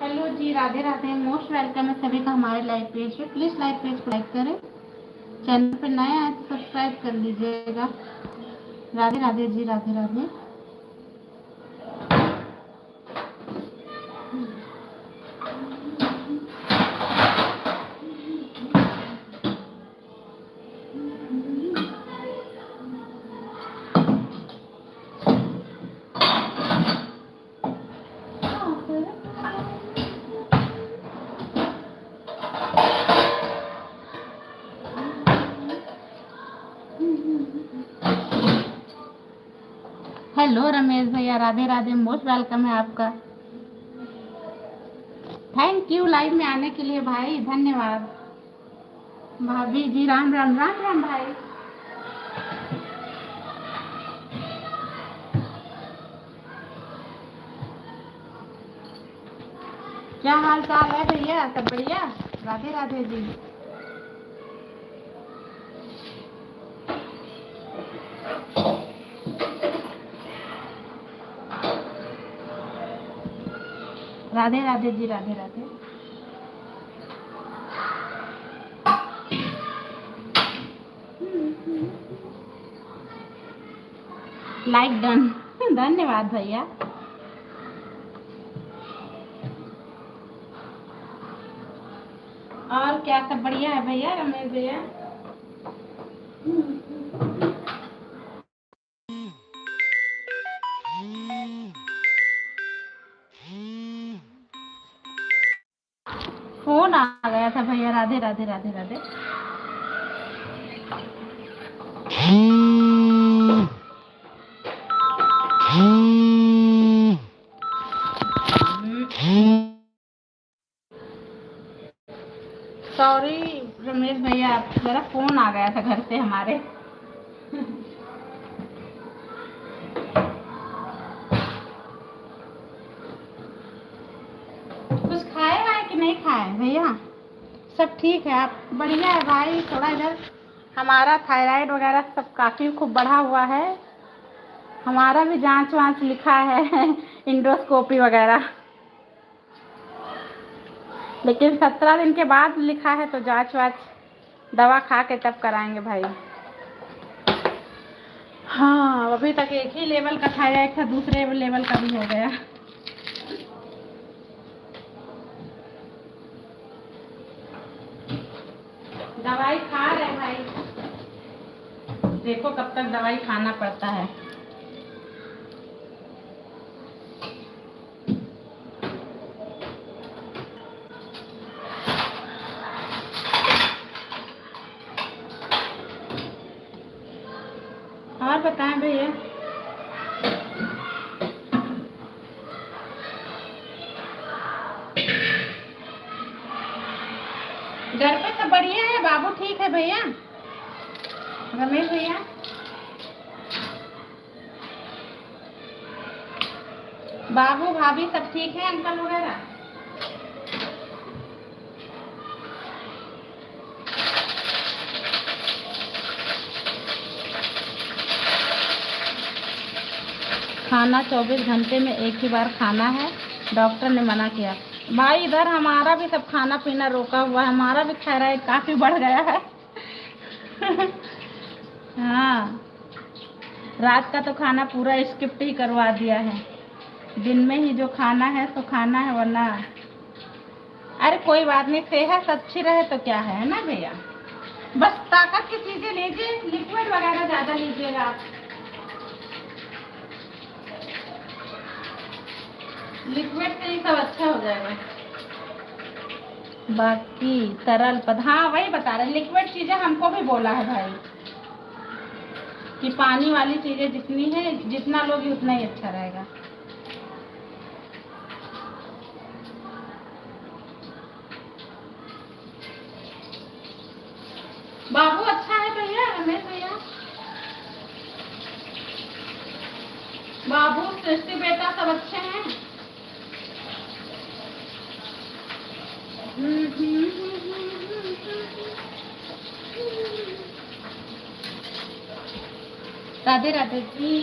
Hello जी, Radhe Radhe. Most welcome है सभी का हमारे लाइव पेज पे। प्लीज लाइव पेज को लाइक करें, चैनल पे नए आए तो सब्सक्राइब कर लीजिएगा। राधे राधे जी, राधे राधे। हेलो रमेश भैया, राधे राधे। मोस्ट वेलकम है आपका। थैंक यू लाइव में आने के लिए भाई, धन्यवाद। भाभी जी, राम राम, राम राम भाई। क्या हाल चाल है भैया? सब बढ़िया? राधे राधे जी। राधे राधे जी, राधे राधे। Like done. धन्यवाद भैया। और क्या सब बढ़िया है भैया, रमेश भैया? फोन आ गया था भैया। राधे राधे, राधे राधे। सॉरी रमेश भैया, जरा फोन आ गया था घर से हमारे। कुछ खाए हैं कि नहीं खाए भैया? सब ठीक है? आप बढ़िया है भाई। थोड़ा इधर हमारा थायराइड वगैरह सब काफ़ी खूब बढ़ा हुआ है। हमारा भी जांच वांच लिखा है इंडोस्कोपी वगैरह, लेकिन 17 दिन के बाद लिखा है, तो जांच वाच दवा खा के तब कराएंगे भाई। हाँ, अभी तक एक ही लेवल का थायराइड था, दूसरे लेवल का भी हो गया। दवाई खा रहे भाई, देखो कब तक दवाई खाना पड़ता है। और बताएं भैया? घर पे सब बढ़िया है? बाबू ठीक है भैया? रमेश भैया, बाबू भाभी सब ठीक है? अंकल वगैरह? खाना 24 घंटे में एक ही बार खाना है, डॉक्टर ने मना किया। भाई इधर हमारा भी सब खाना पीना रोका हुआ है, हमारा भी थायराइड काफ़ी बढ़ गया है। हाँ, रात का तो खाना पूरा स्किप ही करवा दिया है। दिन में ही जो खाना है तो खाना है, वरना अरे कोई बात नहीं, सेहत अच्छी रहे तो क्या है ना भैया। बस ताकत की चीज़ें लीजिए, लिक्विड वगैरह ज़्यादा लीजिएगा आप। लिक्विड से ही सब अच्छा हो जाएगा। बाकी तरल पदार्थ, हाँ वही बता रहे, लिक्विड चीज़ें हमको भी बोला है भाई कि पानी वाली चीज़ें जितनी है, जितना लोगी उतना ही अच्छा रहेगा। बाबू अच्छा है भैया, रमेश भैया? बाबू सृष्टि बेटा सब अच्छे हैं? राधे राधे जी।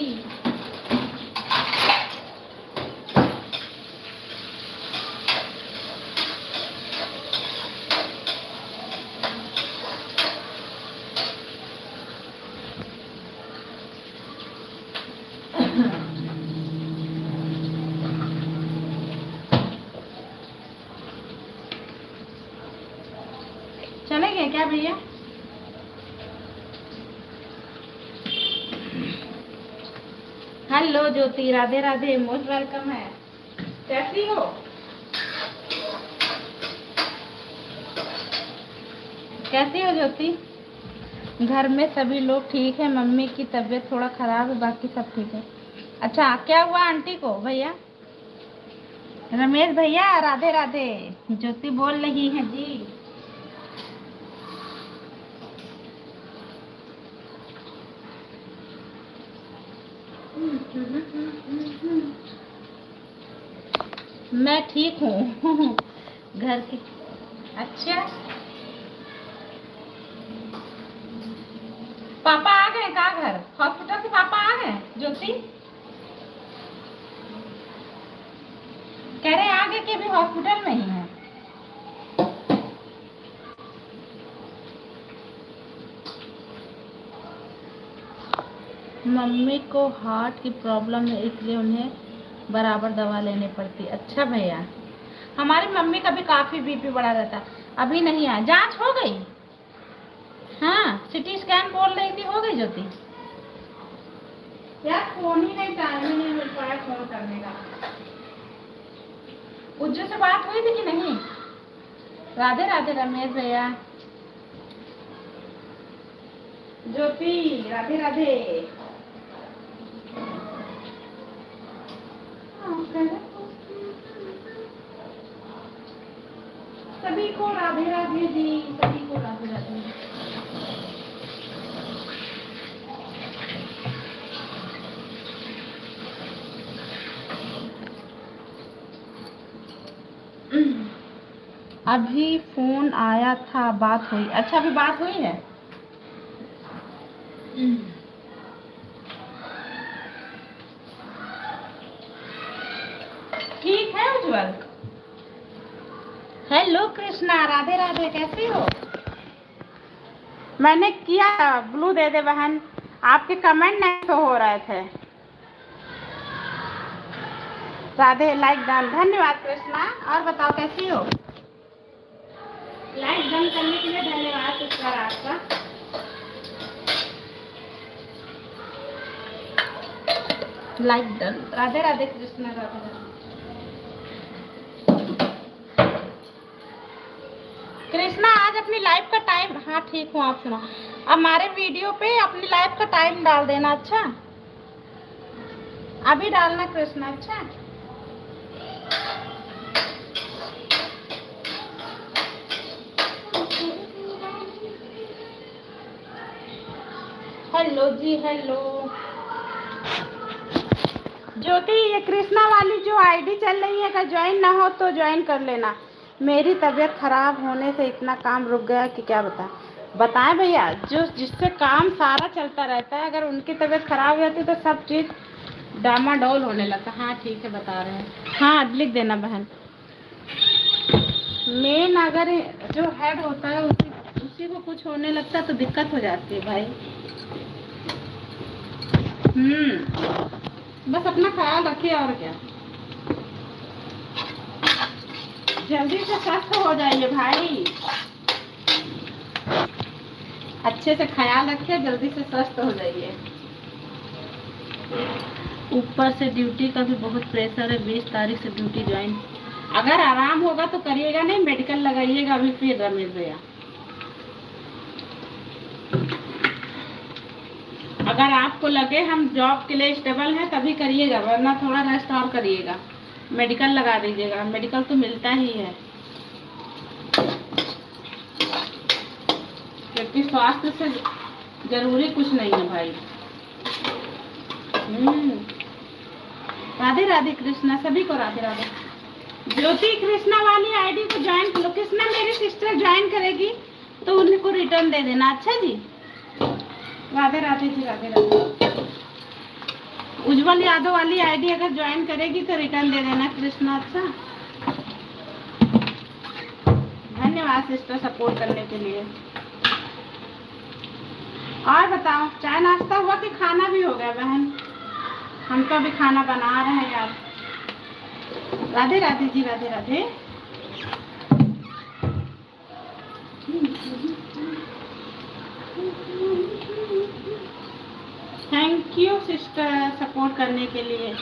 है क्या भैया? हेलो ज्योति, राधे राधे, मोस्ट वेलकम है। कैसी हो? कैसी हो ज्योति? घर में सभी लोग ठीक है, मम्मी की तबीयत थोड़ा खराब है, बाकी सब ठीक है। अच्छा, क्या हुआ आंटी को भैया? रमेश भैया राधे राधे, ज्योति बोल रही है जी। मैं ठीक हूँ। घर की। अच्छा, पापा आ गए का घर? हॉस्पिटल से पापा आ गए ज्योति? कह रहे आगे के भी हॉस्पिटल में ही है। मम्मी को हार्ट की प्रॉब्लम है, इसलिए उन्हें बराबर दवा लेनी पड़ती। अच्छा भैया, हमारी मम्मी का भी काफी बीपी बढ़ा रहता, अभी नहीं आया। जांच हो गई? हाँ, सिटी स्कैन बोल रही थी, हो गई ज्योति? यार फोन ही नहीं, टाइम ही नहीं मिल पाया फोन करने का। उज्जू से बात हुई थी कि नहीं? राधे राधे रमेश भैया, ज्योति राधे राधे। सभी को राधे राधे जी, सभी को राधे राधे। अभी फोन आया था, बात हुई? अच्छा, अभी बात हुई है? ठीक है उज्जवल। हेलो कृष्णा, राधे राधे, कैसी हो? मैंने किया, ब्लू दे दे बहन, आपके कमेंट नहीं तो हो रहे थे। राधे, लाइक डन, धन्यवाद कृष्णा। और बताओ कैसी हो? लाइक डन करने के लिए धन्यवाद कृष्णा आपका। Like done, Radhe Radhe Krishna, Radhe Radhe. कृष्णा आज अपनी लाइव का टाइम, हाँ ठीक हूँ, आप सुना। हमारे वीडियो पे अपनी लाइव का टाइम डाल देना। अच्छा, अभी डालना कृष्णा। अच्छा, हेलो जी, हेलो ज्योति। ये कृष्णा वाली जो आईडी चल रही है, अगर ज्वाइन ना हो तो ज्वाइन कर लेना। मेरी तबीयत खराब होने से इतना काम रुक गया कि क्या बताएं भैया। जो जिससे काम सारा चलता रहता है, अगर उनकी तबीयत खराब हो जाती तो सब चीज डामाडोल होने लगता। हाँ ठीक है, बता रहे हैं। हाँ लिख देना बहन। मेन अगर जो हेड होता है उसी को कुछ होने लगता तो दिक्कत हो जाती है भाई। बस अपना ख्याल रखिए, और क्या। जल्दी से स्वस्थ हो जाइए भाई, अच्छे से ख्याल रखिए, जल्दी से स्वस्थ हो जाइए। ऊपर से ड्यूटी का भी बहुत प्रेशर है, 20 तारीख से ड्यूटी ज्वाइन। अगर आराम होगा तो करिएगा, नहीं मेडिकल लगाइएगा अभी फिर रमेश भैया। अगर आपको लगे हम जॉब के लिए स्टेबल हैं तभी करिएगा, वरना थोड़ा रेस्ट और करिएगा, मेडिकल लगा दीजिएगा। मेडिकल तो मिलता ही है, क्योंकि स्वास्थ्य से जरूरी कुछ नहीं है भाई। राधे राधे कृष्णा, सभी को राधे राधे। ज्योति कृष्णा वाली आईडी को ज्वाइन कर लो। कृष्णा मेरी सिस्टर ज्वाइन करेगी तो उनको रिटर्न दे देना। अच्छा जी, राधे राधे जी, राधे राधे। उज्जवल यादव वाली आईडी अगर ज्वाइन करेगी तो रिटर्न दे देना कृष्णा। अच्छा, धन्यवाद सिस्टर सपोर्ट करने के लिए। और बताओ, चाय नाश्ता हुआ कि खाना भी हो गया बहन? हम तो अभी खाना बना रहे हैं यार। Radhe Radhe ji, Radhe Radhe. Thank you sister support करने के लिए।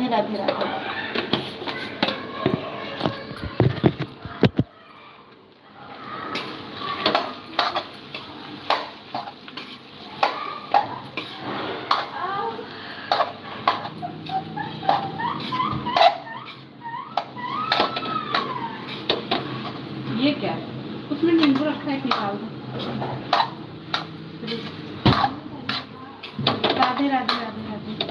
राधे राधे। ये क्या उसमें नींबू रखा है, निकाल दो। राधे राधे राधे राधे।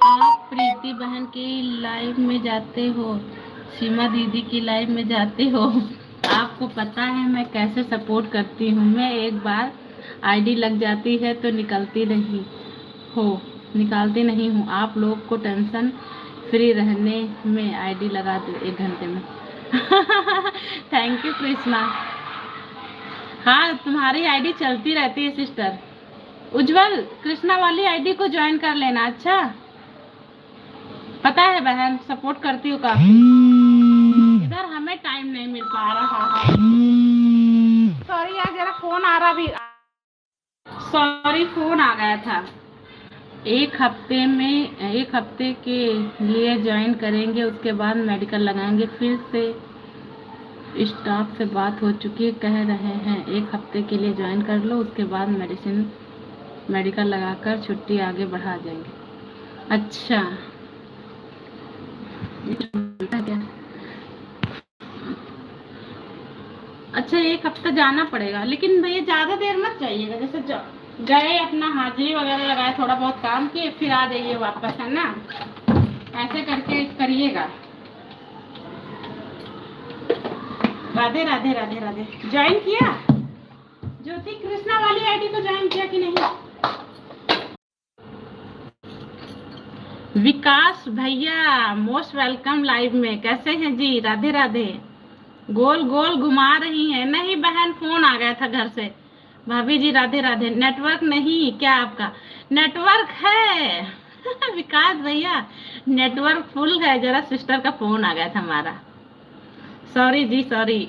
आप प्रीति बहन की लाइव में जाते हो, सीमा दीदी की लाइव में जाते हो। आपको पता है मैं कैसे सपोर्ट करती हूँ। मैं एक बार आईडी लग जाती है तो निकालती नहीं हूँ। आप लोग को टेंशन फ्री रहने में आईडी लगा दो 1 घंटे में। Thank you Krishna. हाँ तुम्हारी आईडी चलती रहती है सिस्टर। उज्जवल कृष्णा वाली आईडी को ज्वाइन कर लेना। अच्छा पता है बहन सपोर्ट करती हूँ काफी। इधर हमें टाइम नहीं मिल पा रहा है। सॉरी यार जरा फोन आ रहा भी। सॉरी फोन आ गया था। 1 हफ्ते के लिए ज्वाइन करेंगे, उसके बाद मेडिकल लगाएंगे। फिर से स्टाफ से बात हो चुकी है, कह रहे हैं 1 हफ्ते के लिए ज्वाइन कर लो, उसके बाद मेडिकल लगाकर छुट्टी आगे बढ़ा जाएंगे। अच्छा अच्छा 1 हफ्ता जाना पड़ेगा, लेकिन भैया ज्यादा देर मत जाइएगा। जैसे गए अपना हाजिरी वगैरह लगाए, थोड़ा बहुत काम किए, फिर आ जाइए वापस, है ना। ऐसे करके करिएगा। राधे राधे राधे राधे। ज्वाइन किया ज्योति कृष्णा वाली आईडी को ज्वाइन किया कि नहीं? विकास भैया मोस्ट वेलकम लाइव में। कैसे हैं जी? राधे राधे। गोल गोल घुमा रही हैं। नहीं बहन फोन आ गया था घर से। भाभी जी राधे राधे। नेटवर्क नहीं क्या आपका? नेटवर्क है विकास भैया नेटवर्क फुल है, जरा सिस्टर का फोन आ गया था हमारा। सॉरी जी सॉरी।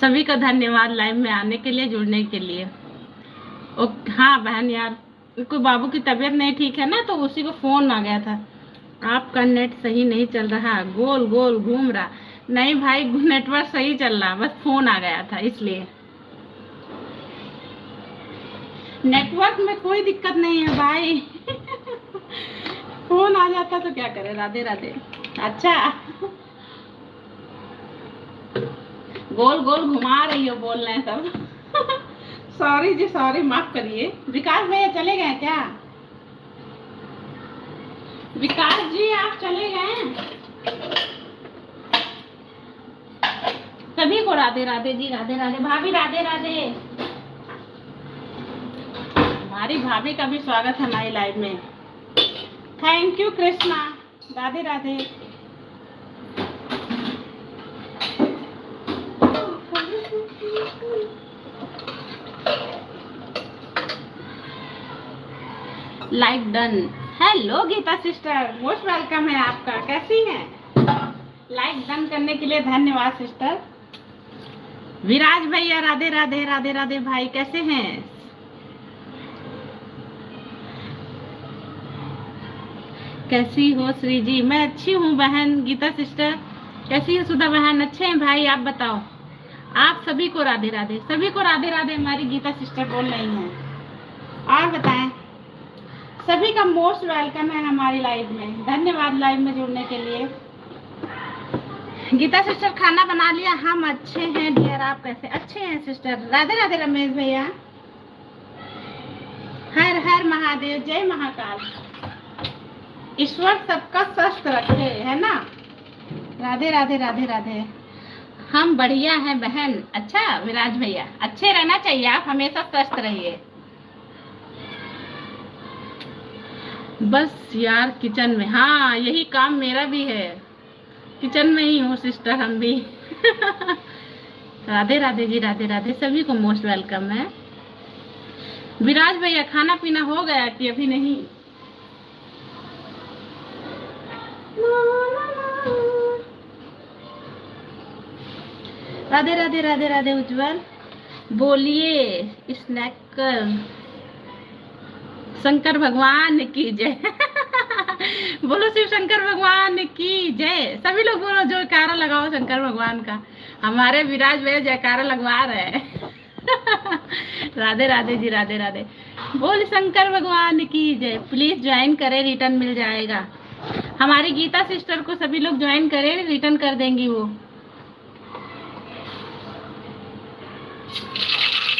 सभी को धन्यवाद लाइव में आने के लिए, जुड़ने के लिए। हाँ बहन यार कोई बाबू की तबीयत नहीं ठीक है ना, तो उसी को फोन आ गया था। आपका नेट सही नहीं चल रहा, गोल गोल घूम रहा। नहीं भाई नेटवर्क सही चल रहा, बस फोन आ गया था इसलिए। नेटवर्क में कोई दिक्कत नहीं है भाई फोन आ जाता तो क्या करे। राधे राधे। अच्छा गोल गोल घुमा रही हो बोल रहे हैं सब सॉरी जी सॉरी, माफ करिए। विकास भैया चले गए क्या? विकास जी आप चले गए? सभी को राधे राधे जी। राधे राधे। भाभी राधे राधे। हमारी भाभी का भी स्वागत है हमारी लाइव में। Thank you Krishna. Radhe Radhe. Like done. Hello Geeta sister most welcome है आपका। कैसी हैं? लाइक डन करने के लिए धन्यवाद सिस्टर। विराज भैया राधे राधे। राधे राधे भाई कैसे हैं? कैसी हो श्री जी? मैं अच्छी हूँ बहन। गीता सिस्टर कैसी है? सुधा बहन अच्छे हैं भाई। आप बताओ। आप सभी को राधे राधे। सभी को राधे राधे हमारी गीता सिस्टर बोल रही हैं। और बताएं। सभी का मोस्ट वेलकम है हमारी लाइव में। धन्यवाद लाइव में जुड़ने के लिए। गीता सिस्टर खाना बना लिया? हम अच्छे हैं डियर। आप कैसे? अच्छे हैं सिस्टर। राधे राधे रमेश भैया। हर हर महादेव। जय महाकाल। ईश्वर सबका स्वस्थ रखे, है ना। राधे राधे राधे राधे। हम बढ़िया हैं बहन। अच्छा विराज भैया, अच्छे रहना चाहिए, आप हमेशा स्वस्थ रहिए। बस यार किचन में, हाँ यही काम मेरा भी है, किचन में ही हूँ सिस्टर हम भी। राधे राधे जी, राधे राधे, सभी को मोस्ट वेलकम है। विराज भैया खाना पीना हो गया कि अभी नहीं? राधे राधे, राधे राधे उज्जवल। बोलिए स्नैक कर, शंकर भगवान की जय। बोलो शिव शंकर भगवान की जय। सभी लोग बोलो, जयकारा लगाओ शंकर भगवान का। हमारे विराज भैया जयकारा लगवा रहे हैं। राधे राधे जी, राधे राधे। बोल शंकर भगवान की जय। प्लीज ज्वाइन करें, रिटर्न मिल जाएगा। हमारी गीता सिस्टर को सभी लोग ज्वाइन करें, रिटर्न कर देंगी वो।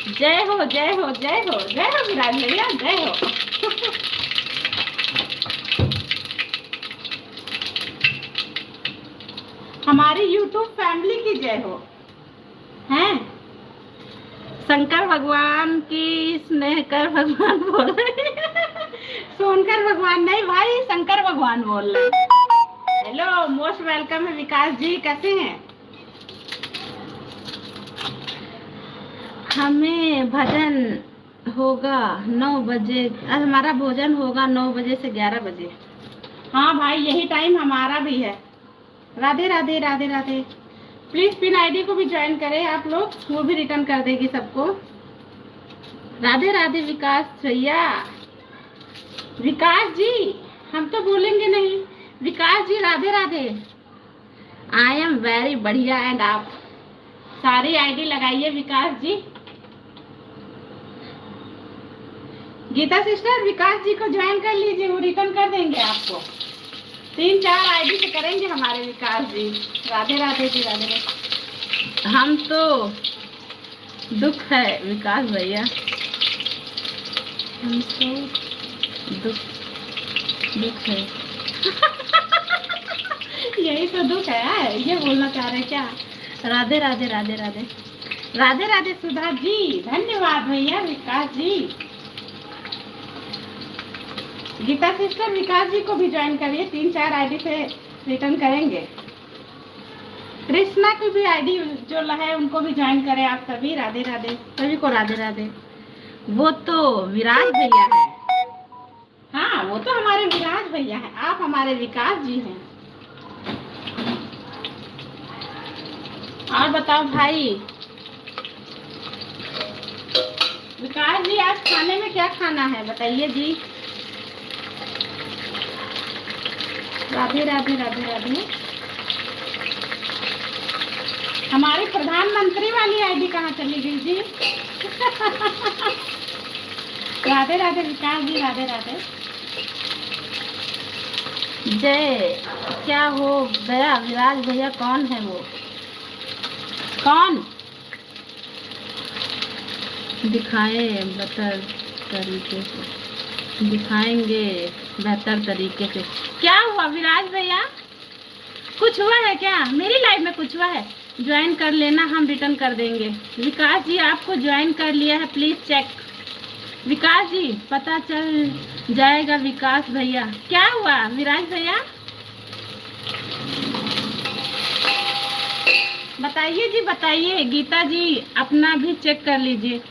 जय हो जय हो जय हो जय हो विराज भैया, जय हो। हमारी यूट्यूब फैमिली की जय हो। हैं शंकर भगवान की स्नेहकर भगवान बोल रहे हैं। सोनकर भगवान नहीं भाई, शंकर भगवान बोल रहे हैं। हेलो, मोस्ट वेलकम है विकास जी, कैसे हैं? हमें भजन होगा 9 बजे, हमारा भोजन होगा 9 बजे से 11 बजे। हाँ भाई, यही टाइम हमारा भी है। Radhe Radhe, Radhe Radhe. Please pin ID को भी ज्वाइन करें आप लोग, वो भी रिटर्न कर देगी सबको। राधे राधे विकास भैया। विकास जी, हम तो बोलेंगे नहीं। Vikas ji Radhe Radhe. I am very बढ़िया एंड आप सारी आईडी लगाइए विकास जी। गीता सिस्टर विकास जी को ज्वाइन कर लीजिए, वो रिटर्न कर देंगे आपको। 3-4 आईडी से करेंगे हमारे विकास जी। राधे राधे जी, राधे राधे। हम तो दुख है विकास भैया, हम तो दुख है। यही तो दुख है, ये बोलना चाह रहे क्या? राधे राधे, राधे राधे, राधे राधे सुधा जी, धन्यवाद भैया विकास जी। गीता सिस्टर विकास जी को भी ज्वाइन करिए, 3-4 आईडी से रिटर्न करेंगे। कृष्णा की भी आईडी जो है उनको भी ज्वाइन करें आप सभी। राधे राधे, सभी को राधे राधे। वो तो विराज भैया है। हाँ, वो तो हमारे विराज भैया है, आप हमारे विकास जी हैं। और बताओ भाई विकास जी, आज खाने में क्या खाना है बताइए जी। राधे राधे, राधे राधे। हमारी प्रधानमंत्री वाली आईडी कहाँ चली गई जी? राधे राधे विकास जी, राधे राधे। जय क्या हो गया विराज भैया? कौन है वो? कौन? दिखाए बेहतर तरीके से, दिखाएंगे बेहतर तरीके से। क्या हुआ विराज भैया, कुछ हुआ है क्या? मेरी लाइफ में कुछ हुआ है? ज्वाइन कर लेना, हम रिटर्न कर देंगे। विकास जी आपको ज्वाइन कर लिया है, प्लीज चेक। विकास जी पता चल जाएगा विकास भैया। क्या हुआ विराज भैया बताइए जी, बताइए। गीता जी अपना भी चेक कर लीजिए,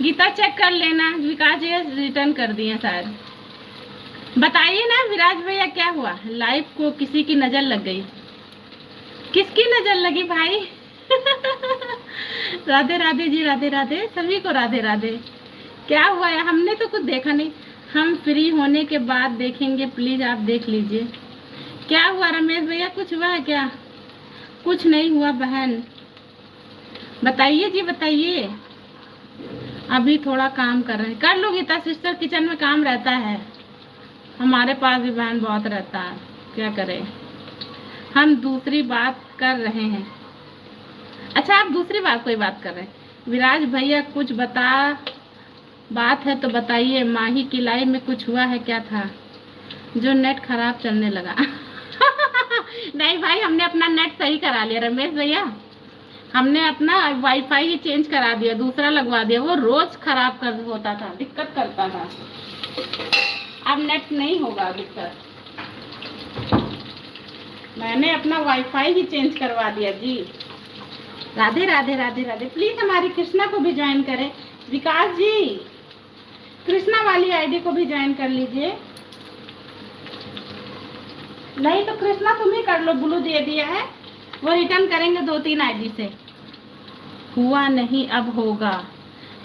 गीता चेक कर लेना। विकास जी रिटर्न कर दिए शायद। बताइए ना विराज भैया क्या हुआ? लाइव को किसी की नजर लग गई? किसकी नजर लगी भाई? राधे राधे जी, राधे राधे, सभी को राधे राधे। क्या हुआ है? हमने तो कुछ देखा नहीं, हम फ्री होने के बाद देखेंगे, प्लीज आप देख लीजिए। क्या हुआ रमेश भैया, कुछ हुआ है क्या? कुछ नहीं हुआ बहन, बताइए जी बताइए। अभी थोड़ा काम कर रहे हैं, कर लो गीता सिस्टर, किचन में काम रहता है, हमारे पास भी बहन बहुत रहता है, क्या करें। हम दूसरी बात कर रहे हैं। अच्छा आप दूसरी बात कोई बात कर रहे हैं? विराज भैया कुछ बात है तो बताइए। माही की लाइफ में कुछ हुआ है क्या था जो नेट खराब चलने लगा? नहीं भाई, हमने अपना नेट सही करा लिया रमेश भैया, हमने अपना वाईफाई ही चेंज करा दिया, दूसरा लगवा दिया। वो रोज खराब कर होता था, दिक्कत करता था। अब नेट नहीं होगा दिक्कत। मैंने अपना वाईफाई ही चेंज करवा दिया जी। राधे राधे राधे राधे। प्लीज हमारी कृष्णा को भी ज्वाइन करें। विकास जी कृष्णा वाली आईडी को भी ज्वाइन कर लीजिए। नहीं तो कृष्णा तुम ही कर लो, ब्लू दे दिया है, वो रिटर्न करेंगे 2-3 आईडी से। हुआ नहीं अब होगा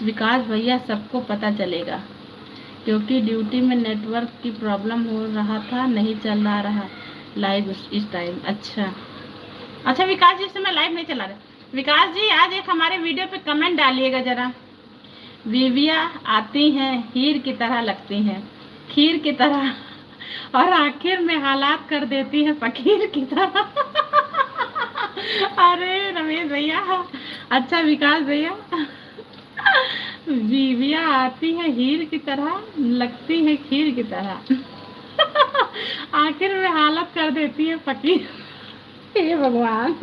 विकास भैया, सबको पता चलेगा, क्योंकि ड्यूटी में नेटवर्क की प्रॉब्लम हो रहा था, नहीं चल रहा लाइव इस टाइम। अच्छा विकास जी, इस समय लाइव नहीं चला रहे। विकास जी आज एक हमारे वीडियो पे कमेंट डालिएगा जरा। बीवियाँ आती हैं हीर की तरह, लगती हैं खीर की तरह, और आखिर में हालात कर देती है फकीर की तरह। अरे रमेश भैया, अच्छा विकास भैया, बीवियाँ आती हैं हीर की तरह, लगती हैं खीर की तरह, आखिर में हालत कर देती है फकीर। हे भगवान।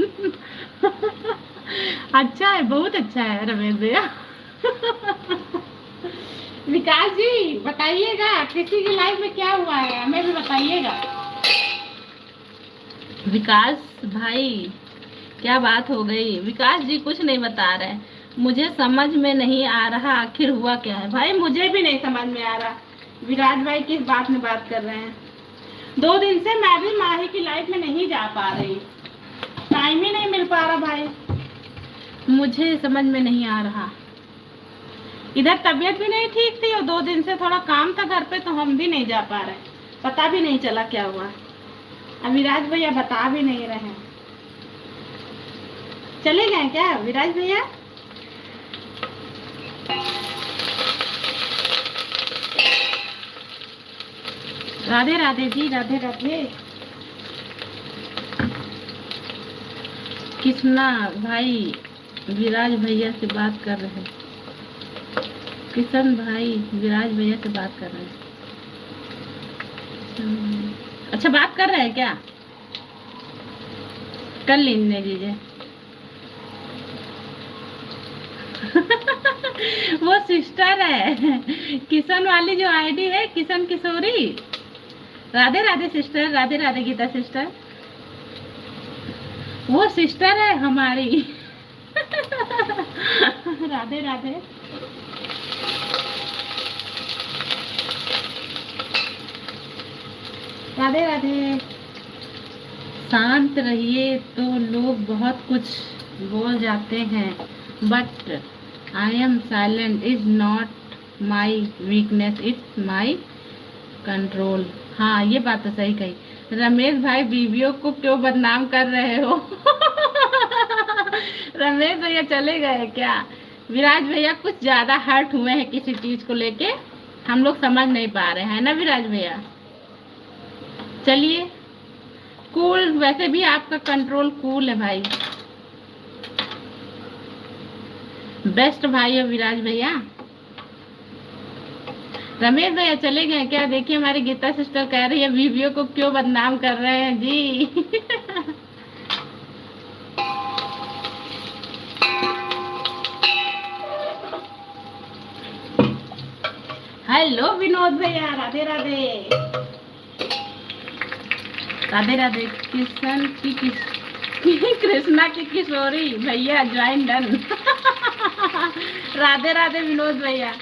अच्छा है, बहुत अच्छा है रमेश भैया। विकास जी बताइएगा किसी की लाइफ में क्या हुआ है, हमें भी बताइएगा। विकास भाई क्या बात हो गई? विकास जी कुछ नहीं बता रहे, मुझे समझ में नहीं आ रहा आखिर हुआ क्या है। भाई मुझे भी नहीं समझ में आ रहा, विराज भाई किस बात में बात कर रहे हैं। 2 दिन से मैं भी माही की लाइफ में नहीं जा पा रही, टाइम ही नहीं मिल पा रहा भाई, मुझे समझ में नहीं आ रहा। इधर तबीयत भी नहीं ठीक थी और 2 दिन से थोड़ा काम था घर पे, तो हम भी नहीं जा पा रहे, पता भी नहीं चला क्या हुआ। अब विराज भैया बता भी नहीं रहे हैं, चले गए क्या विराज भैया? राधे राधे जी, राधे राधे। कृष्णा भाई विराज भैया से बात कर रहे हैं, किशन भाई विराज भैया से बात कर रहे हैं। अच्छा बात कर रहे हैं क्या? कर लेने दीजिए। वो सिस्टर है, किशन वाली जो आईडी है, किशन किशोरी। राधे राधे सिस्टर, राधे राधे गीता सिस्टर, वो सिस्टर है हमारी। राधे राधे। राधे राधे। शांत रहिए तो लोग बहुत कुछ बोल जाते हैं, but I am silent is not my weakness, it's my control. हाँ ये बात तो सही कही। रमेश भाई बीवियों को क्यों बदनाम कर रहे हो? रमेश भैया चले गए क्या? विराज भैया कुछ ज्यादा हर्ट हुए हैं किसी चीज को लेके, हम लोग समझ नहीं पा रहे हैं ना विराज भैया। चलिए कूल, वैसे भी आपका कंट्रोल कूल है भाई, बेस्ट भाई है विराज भैया। रमेश भैया चले गए क्या? देखिए हमारी गीता सिस्टर कह रही है बीवियों को क्यों बदनाम कर रहे हैं जी। हेलो विनोद भैया, राधे राधे। राधे राधे। किशन की कृष्णा की किशोरी भैया ज्वाइन डन। राधे राधे विनोद भैया।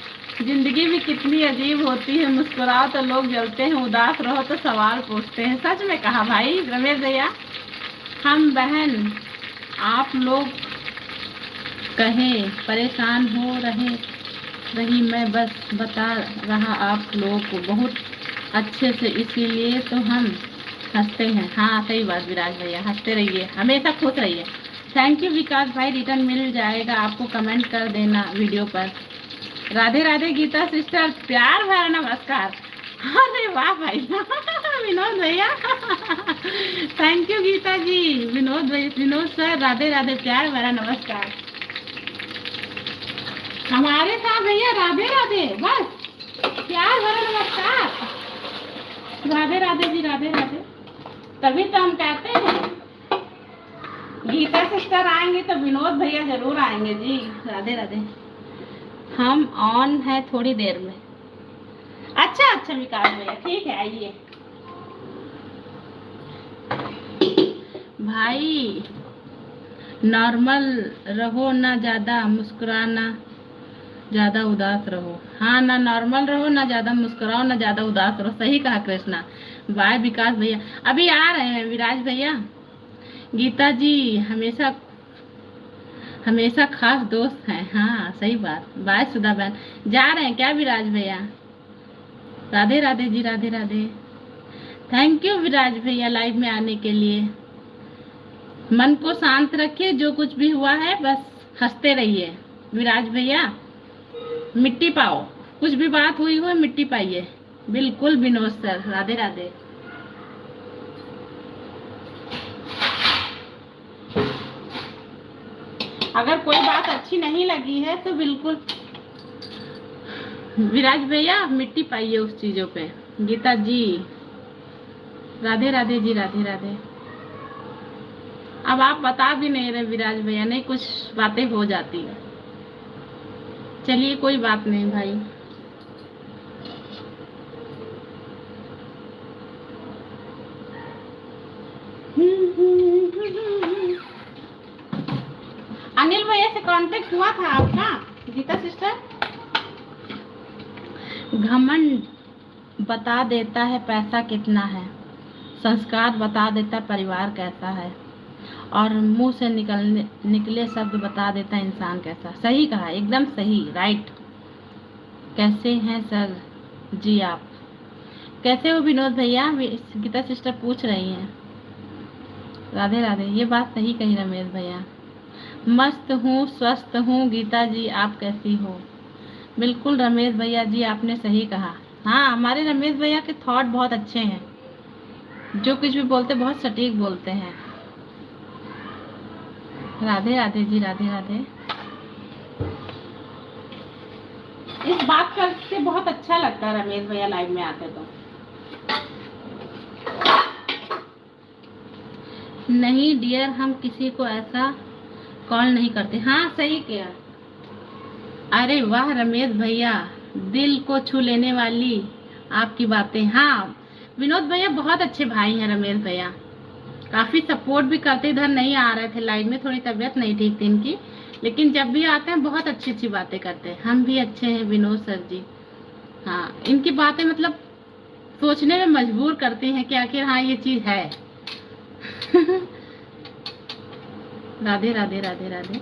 जिंदगी भी कितनी अजीब होती है, मुस्कुराओ तो लोग जलते हैं, उदास रहो तो सवाल पूछते हैं। सच में कहा भाई रमेश भैया। हम बहन आप लोग कहें परेशान हो रही मैं बस बता रहा आप लोगों को बहुत अच्छे से, इसीलिए तो हम हंसते हैं। हाँ सही बात विराज भैया, हंसते रहिए, हमेशा खुश रहिए। थैंक यू विकास भाई, रिटर्न मिल जाएगा आपको, कमेंट कर देना वीडियो पर। राधे राधे गीता सिस्टर, प्यार भरा नमस्कार। अरे वाह भाई। विनोद भैया। Thank you Geeta ji. Vinod sir Radhe Radhe, प्यार भरा नमस्कार। हमारे साथ भैया राधे राधे, बस प्यार भरा नमस्कार। राधे राधे जी, राधे राधे। तभी तो हम कहते हैं गीता सिस्टर आएंगे तो विनोद भैया जरूर आएंगे जी। राधे राधे। हम ऑन है थोड़ी देर में। अच्छा अच्छा विकास भैया ठीक है आइए। भाई नॉर्मल रहो ना, ज़्यादा मुस्कुराना, ज़्यादा उदास रहो। हाँ ना नॉर्मल रहो ना ज़्यादा मुस्कुराओ ना ज़्यादा उदास रहो। सही कहा कृष्णा। बाय विकास भैया अभी आ रहे हैं। विराज भैया गीता जी हमेशा हमेशा खास दोस्त हैं। हाँ सही बात। बाय सुधा बहन जा रहे हैं क्या विराज भैया? राधे राधे जी राधे राधे। थैंक यू विराज भैया लाइव में आने के लिए। मन को शांत रखिए, जो कुछ भी हुआ है बस हंसते रहिए। विराज भैया मिट्टी पाओ, कुछ भी बात हुई हो मिट्टी पाइए। बिल्कुल विनोद सर राधे राधे। अगर कोई बात अच्छी नहीं लगी है तो बिल्कुल विराज भैया मिट्टी पाइए उस चीजों पे। गीता जी राधे राधे जी राधे राधे। अब आप बता भी नहीं रहे विराज भैया, नहीं कुछ बातें हो जाती है। चलिए कोई बात नहीं भाई। अनिल भैया से कांटेक्ट हुआ था आपका गीता सिस्टर? घमंड बता देता है पैसा कितना है, संस्कार बता देता है परिवार कैसा है, और मुंह से निकले शब्द बता देता है इंसान कैसा। सही कहा एकदम सही राइट। कैसे हैं सर जी आप? कैसे हो विनोद भैया? गीता सिस्टर पूछ रही हैं। राधे राधे। ये बात सही कही रमेश भैया। मस्त हूँ स्वस्थ हूँ। गीता जी आप कैसी हो? बिल्कुल रमेश भैया जी आपने सही कहा। हाँ हमारे रमेश भैया के थॉट बहुत अच्छे हैं, जो कुछ भी बोलते बहुत सटीक बोलते हैं। राधे राधे जी राधे राधे। इस बात करके बहुत अच्छा लगता है रमेश भैया लाइव में आते तो। नहीं डियर हम किसी को ऐसा कॉल नहीं करते। हाँ सही किया। अरे वाह रमेश भैया दिल को छू लेने वाली आपकी बातें। हाँ विनोद भैया बहुत अच्छे भाई हैं रमेश भैया, काफी सपोर्ट भी करते। इधर नहीं आ रहे थे लाइव में, थोड़ी तबीयत नहीं ठीक थी इनकी, लेकिन जब भी आते हैं बहुत अच्छी अच्छी बातें करते हैं। हम भी अच्छे हैं विनोद सर जी। हाँ इनकी बातें मतलब सोचने में मजबूर करती हैं कि आखिर हाँ ये चीज है। राधे राधे राधे राधे।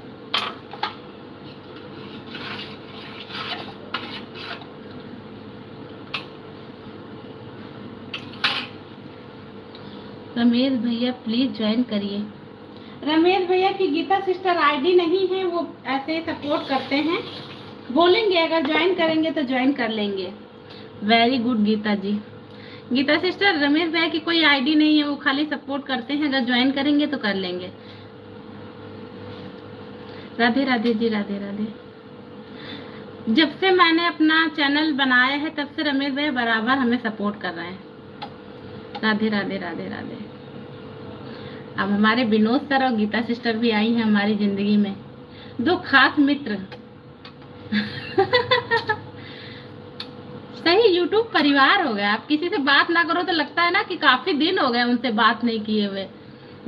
रमेश भैया प्लीज ज्वाइन करिए। रमेश भैया की गीता सिस्टर आईडी नहीं है, वो ऐसे सपोर्ट करते हैं। बोलेंगे अगर ज्वाइन करेंगे तो ज्वाइन कर लेंगे। वेरी गुड गीता जी। गीता सिस्टर रमेश भैया की कोई आईडी नहीं है, वो खाली सपोर्ट करते हैं। अगर ज्वाइन करेंगे तो कर लेंगे। राधे राधे जी राधे राधे। जब से मैंने अपना चैनल बनाया है तब से रमेश भैया बराबर हमें सपोर्ट कर रहे हैं। राधे राधे राधे राधे। अब हमारे विनोद सर और गीता सिस्टर भी आई हैं हमारी जिंदगी में, दो खास मित्र। सही यूट्यूब परिवार हो गया। आप किसी से बात ना करो तो लगता है ना कि काफी दिन हो गए उनसे बात नहीं किए हुए,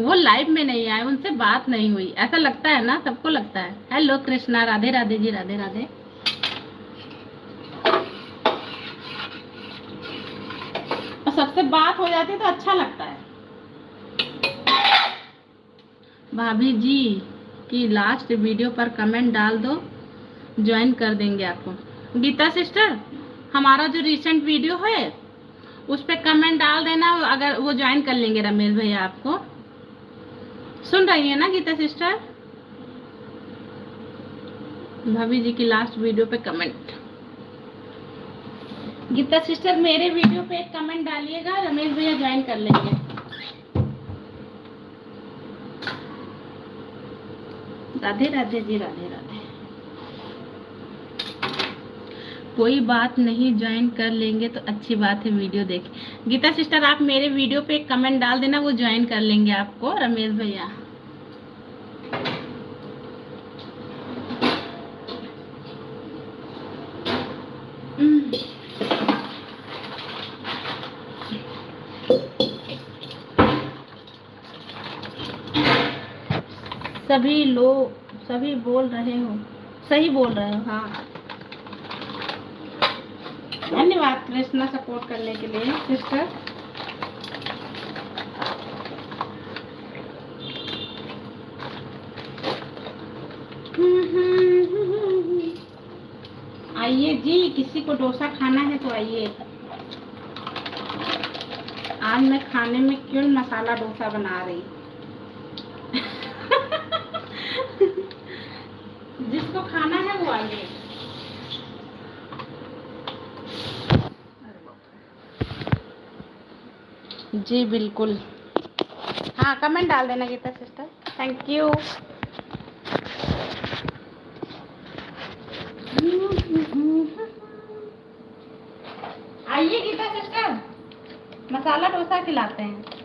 वो लाइव में नहीं आए, उनसे बात नहीं हुई, ऐसा लगता है ना, सबको लगता है। हेलो कृष्णा राधे राधे जी राधे राधे। और सबसे बात हो जाती है तो अच्छा लगता है। भाभी जी की लास्ट वीडियो पर कमेंट डाल दो, ज्वाइन कर देंगे आपको। गीता सिस्टर हमारा जो रिसेंट वीडियो है उस पे कमेंट डाल देना, अगर वो ज्वाइन कर लेंगे रमेश भैया आपको। सुन रही है ना गीता सिस्टर? भाभी जी की लास्ट वीडियो पे कमेंट। गीता सिस्टर मेरे वीडियो पे एक कमेंट डालिएगा, रमेश भैया ज्वाइन कर लेंगे। राधे राधे जी राधे राधे। कोई बात नहीं, ज्वाइन कर लेंगे तो अच्छी बात है, वीडियो देखें। गीता सिस्टर आप मेरे वीडियो पे एक कमेंट डाल देना, वो ज्वाइन कर लेंगे आपको रमेश भैया। सभी बोल रहे हो, सही बोल रहे हो। हाँ, धन्यवाद कृष्णा सपोर्ट करने के लिए सिस्टर। आइए जी, किसी को डोसा खाना है तो आइए। आज मैं खाने में क्यों मसाला डोसा बना रही। जिसको खाना है वो आइए। जी बिल्कुल, हाँ कमेंट डाल देना गीता सिस्टर, थैंक यू। आइए गीता सिस्टर, मसाला डोसा खिलाते हैं।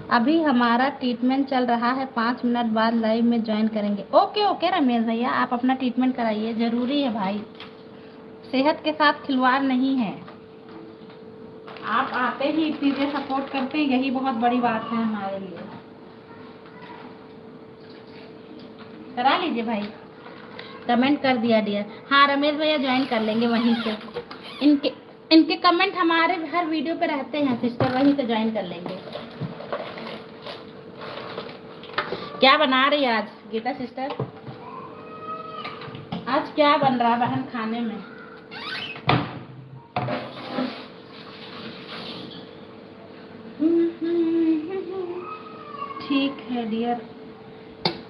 अभी हमारा ट्रीटमेंट चल रहा है, 5 मिनट बाद लाइव में ज्वाइन करेंगे। ओके ओके रमेश भैया, आप अपना ट्रीटमेंट कराइए, ज़रूरी है भाई, सेहत के साथ खिलवाड़ नहीं है। आप आते ही इतनी देर सपोर्ट करते हैं, यही बहुत बड़ी बात है हमारे लिए। करा लीजिए भाई, कमेंट कर दिया डियर। हाँ रमेश भैया ज्वाइन कर लेंगे वहीं से, इनके कमेंट हमारे हर वीडियो पे रहते हैं सिस्टर, वहीं से ज्वाइन कर लेंगे। क्या बना रही है आज गीता सिस्टर? आज क्या बन रहा है बहन खाने में? ठीक है डियर,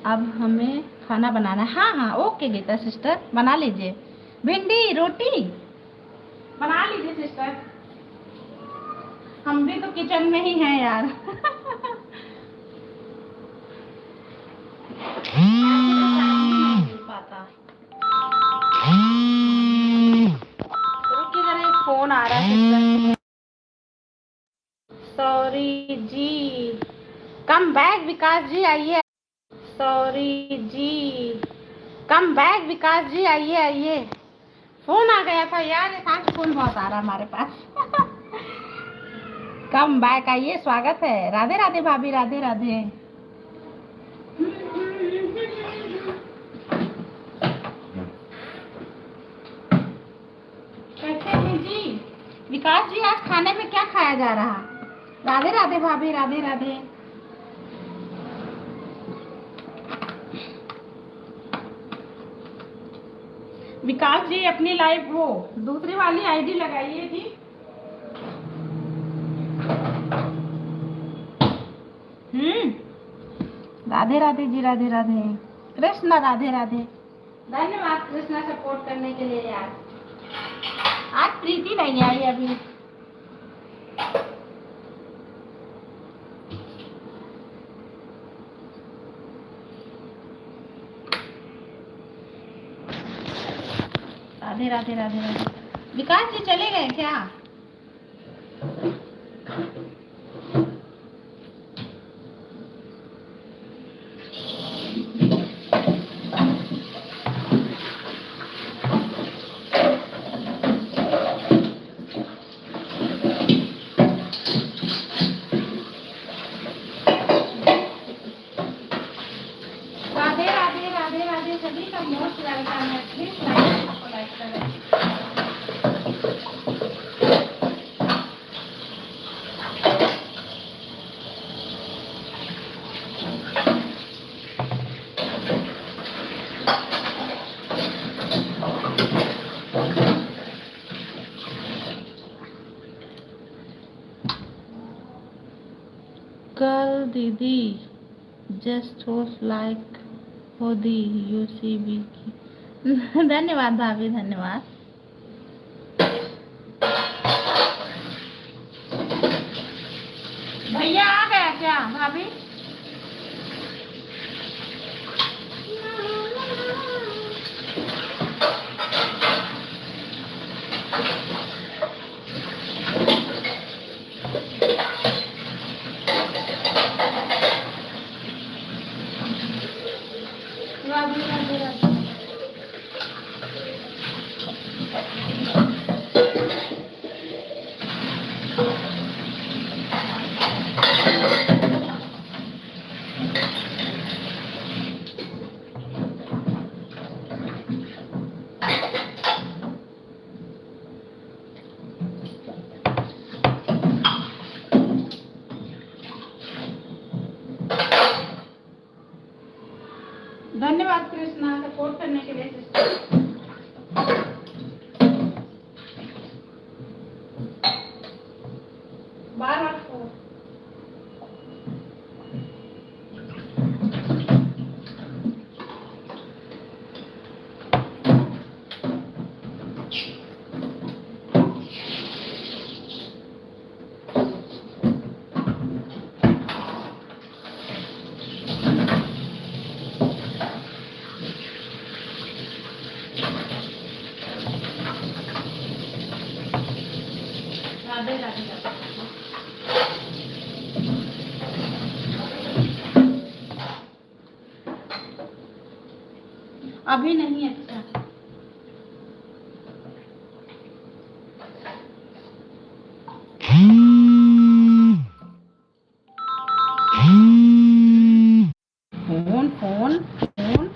अब हमें खाना बनाना है। हाँ हाँ ओके गीता सिस्टर, बना लीजिए। भिंडी रोटी बना लीजिए सिस्टर, हम भी तो किचन में ही हैं यार। रुकिए जरा, एक फोन आ रहा है। सॉरी जी, कम बैक विकास जी, आइए। सॉरी जी, कम बैक विकास जी, आइए आइए। फोन आ गया था यार, आज फोन बहुत आ रहा हमारे पास। कम बैक, आइए, स्वागत है। राधे राधे भाभी, राधे राधे। कैसे हैं जी विकास जी? आज खाने में क्या खाया जा रहा? राधे राधे भाभी, राधे राधे। विकास जी अपनी लाइव वो दूसरी वाली आईडी लगाइए जी। राधे राधे जी, राधे राधे। कृष्णा राधे राधे, धन्यवाद कृष्णा सपोर्ट करने के लिए यार। आज प्रीति नहीं आई अभी। राधे राधे, राधे राधे। विकास जी चले गए क्या? कल दीदी जस्ट होस्ट लाइक हो दी यूसीबी की। धन्यवाद भाभी, धन्यवाद। भैया आ गया क्या भाभी? अभी नहीं अच्छा। Phone phone phone.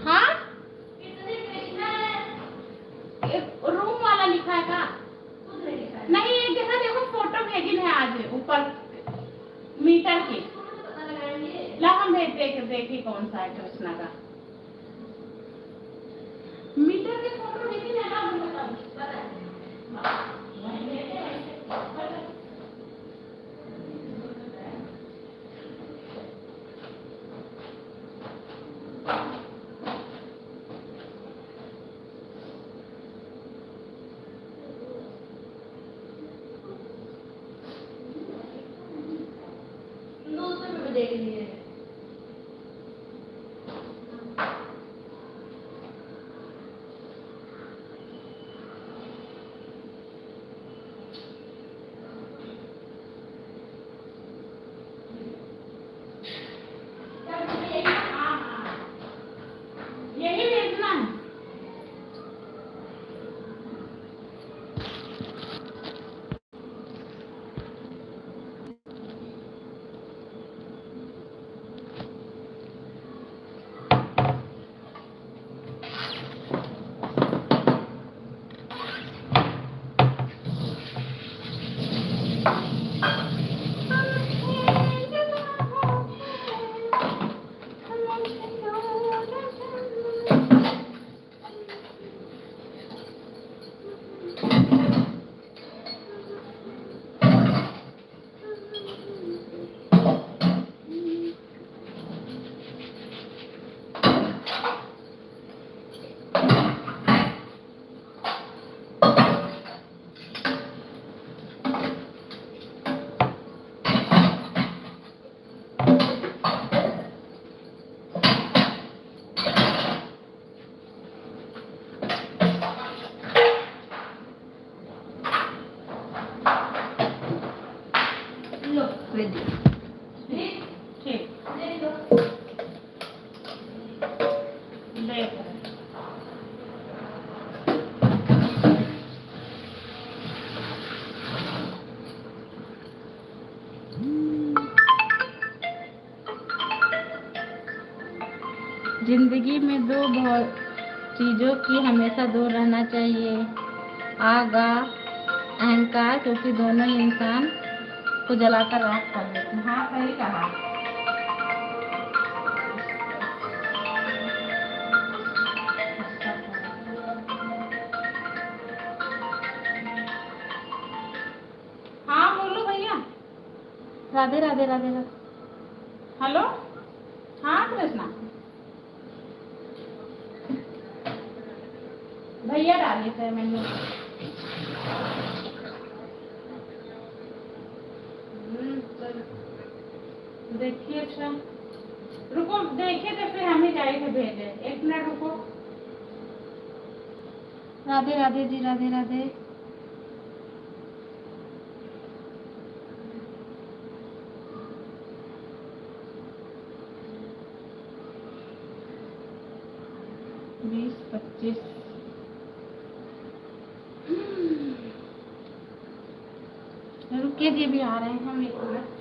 हाँ, रूम वाला लिखा है का? नहीं, एक जगह देखो फोटो भेजी है आज ऊपर मीटर की। ला हम भेज देखिए कौन सा है कृष्णा का मीटर के फोटो भेजी है ना। देख लिए यही भेजना है। ठीक देख जिंदगी में दो बहुत चीज़ों की हमेशा दूर रहना चाहिए, आगा अहंकार, क्योंकि दोनों ही इंसान को जलाकर राख कर देते हैं। हाँ, सही कहा। हाँ बोलो भैया। राधे राधे राधे राधे। हेलो, हाँ कृष्णा भैया डालिए थे मैंने। देखिए अच्छा, रुको देखिए तो फिर हम ही जाएंगे भेजे। एक मिनट रुको। राधे राधे जी, राधे राधे। बीस 25 रुकिए जी, भी आ रहे हैं हम, एक मिनट।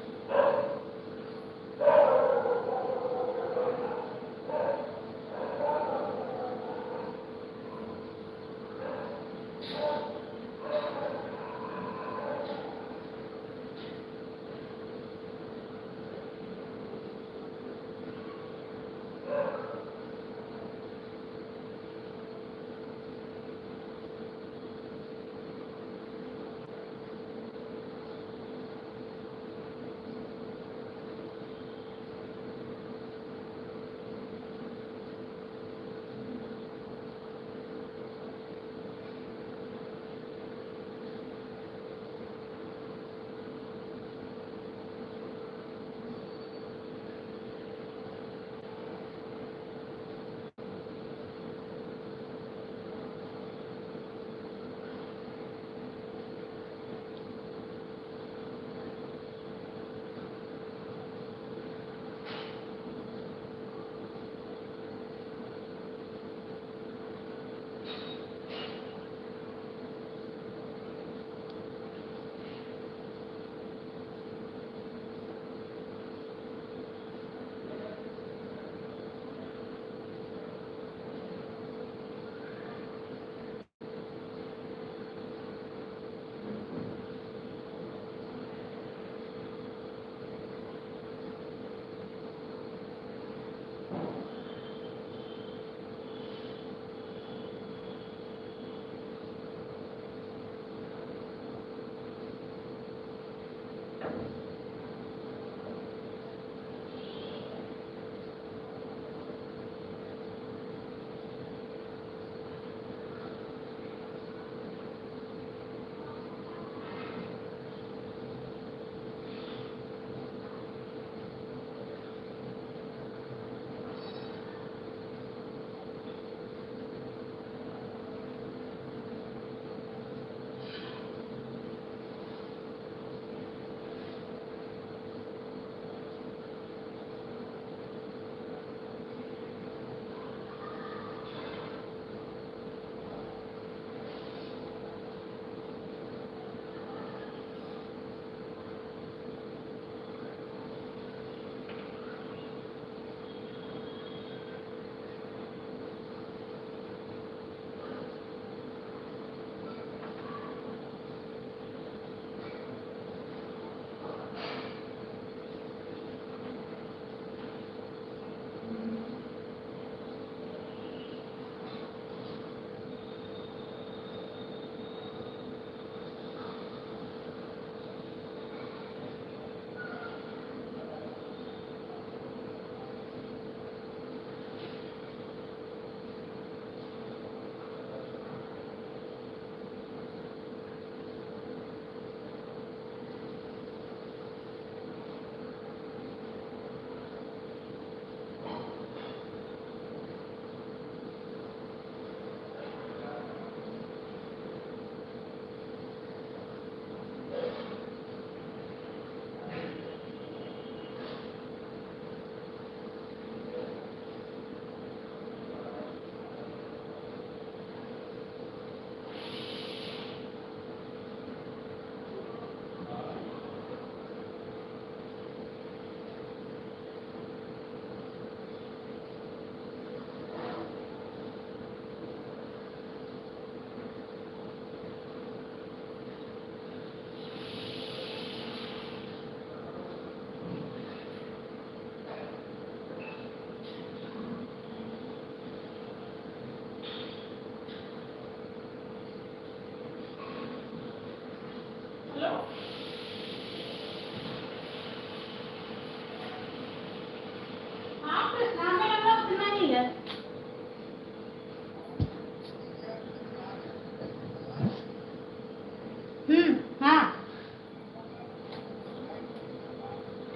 हाँ,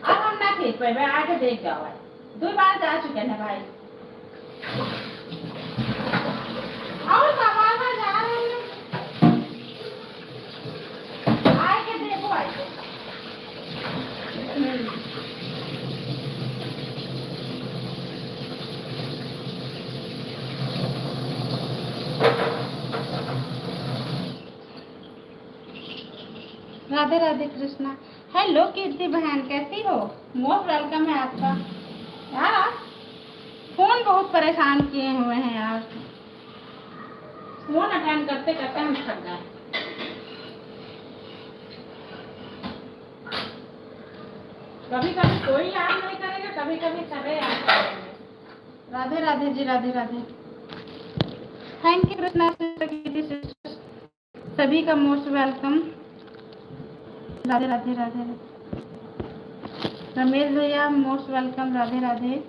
अब हम ना थे। पे आके देख जाओ भाई, 2 बार जा चुके हैं भाई। और कमाना जा रहे हैं, आके देखो भाई। राधे राधे कृष्णा। हेलो कीर्ति बहन, कैसी हो? मोस्ट वेलकम है आपका। यार आप फोन बहुत परेशान किए हुए हैं यार, फोन अटेंड करते करते हम थक गए। कभी कभी कोई याद नहीं करेगा, कभी कभी सबे याद करेंगे। Radhe Radhe ji, Radhe Radhe. Thank you Krishna sister, सभी का मोस्ट वेलकम। राधे राधे राधे। रमेश भैया मोस्ट वेलकम, राधे राधे।